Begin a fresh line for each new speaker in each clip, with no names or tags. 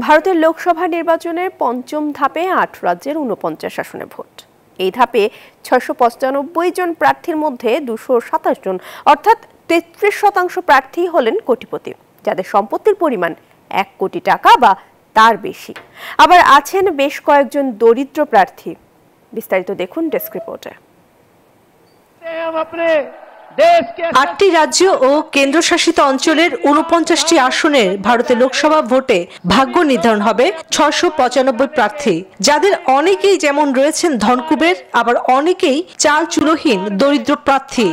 ভারতের লোকসভা নির্বাচনের পঞ্চম ধাপে ৮ রাজ্যের ৪৯ আসনে ভোট। এই ধাপে ৬৯৫ জন প্রার্থীর মধ্যে ২২৭ জন অর্থাৎ ৩৩% প্রার্থী হলেন কোটিপতি, যাদের সম্পত্তির পরিমাণ ১ কোটি টাকা বা তার বেশি। আবার আছেন বেশ কয়েকজন দরিদ্র প্রার্থী। বিস্তারিত দেখুন ডেস্ক রিপোর্টে।
৮টি রাজ্য ও কেন্দ্রশাসিত অঞ্চলের ৪৯টি আসনে ভারতের লোকসভা ভোটে ভাগ্য নির্ধারণ হবে ৬৯৫ প্রার্থী, যাদের অনেকেই যেমন রয়েছেন ধনকুবের, আবার অনেকেই চাল চুলোহীন দরিদ্র প্রার্থী।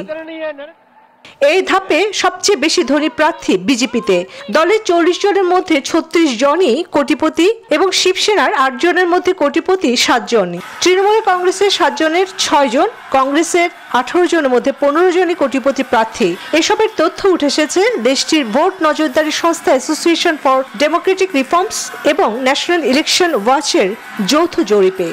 এই ধাপে সবচেয়ে বেশি ধনী প্রার্থী বিজেপিতে। দলের ৪০ জনের মধ্যে ৩৬ জনই কোটিপতি এবং শিবসেনার ৮ জনের মধ্যে কোটিপতি ৭ জন। তৃণমূল কংগ্রেসের ৭ জনের ৬ জন, কংগ্রেসের ১৮ জনের মধ্যে ১৫ জনই কোটিপতি প্রার্থী। এসবের তথ্য উঠে এসেছে দেশটির ভোট নজরদারি সংস্থা অ্যাসোসিয়েশন ফর ডেমোক্রেটিক রিফর্মস এবং ন্যাশনাল ইলেকশন ওয়াচের যৌথ জরিপে।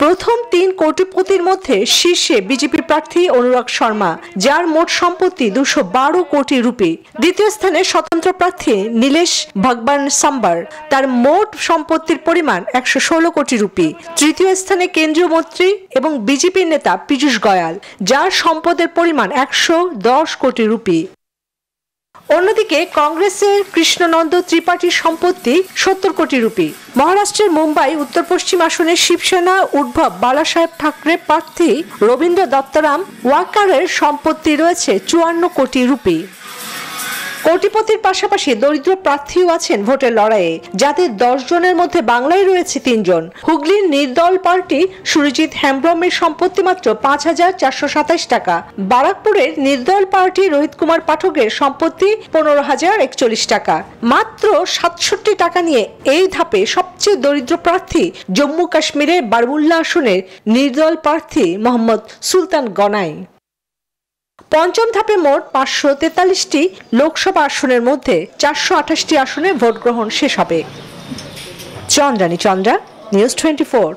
প্রথম ৩ কোটিপতির মধ্যে শীর্ষে বিজেপি প্রার্থী অনুরাগ শর্মা, যার মোট সম্পত্তি ২১২ কোটি রুপি। দ্বিতীয় স্থানে স্বতন্ত্র প্রার্থী নীলেশ ভগবান সাম্বার, তার মোট সম্পত্তির পরিমাণ ১১৬ কোটি রুপি। তৃতীয় স্থানে কেন্দ্রীয় মন্ত্রী এবং বিজেপির নেতা পীযূষ গোয়াল, যার সম্পদের পরিমাণ ১১০ কোটি রুপি। অন্যদিকে কংগ্রেসের কৃষ্ণনন্দ ত্রিপাঠীর সম্পত্তি ৭০ কোটি রুপি। মহারাষ্ট্রের মুম্বাই উত্তর পশ্চিম আসনের শিবসেনা উদ্ভব বালাসাহেব ঠাকরে প্রার্থী রবীন্দ্র দত্তরাম ওয়াকারের সম্পত্তি রয়েছে ৫৪ কোটি রুপি। কোটিপতির পাশাপাশি দরিদ্র প্রার্থীও আছেন ভোটের লড়াইয়ে, যাদের ১০ জনের মধ্যে বাংলায় রয়েছে ৩ জন। হুগলির নির্দল পার্টি সুরজিৎ হেমব্রমের সম্পত্তি মাত্র ৫,৪২৭ টাকা। বারাকপুরের নির্দল পার্টি রোহিত কুমার পাঠকের সম্পত্তি ১৫,০৪১ টাকা। মাত্র ৬৭ টাকা নিয়ে এই ধাপে সবচেয়ে দরিদ্র প্রার্থী জম্মু কাশ্মীরের বারমুল্লা আসনের নির্দল প্রার্থী মোহাম্মদ সুলতান গনাই। পঞ্চম ধাপে মোট ৫৪৩টি লোকসভা আসনের মধ্যে ৪২৮টি আসনে ভোট গ্রহণ শেষ হবে। চন্দ্রানী চন্দ্রা, নিউজ 24।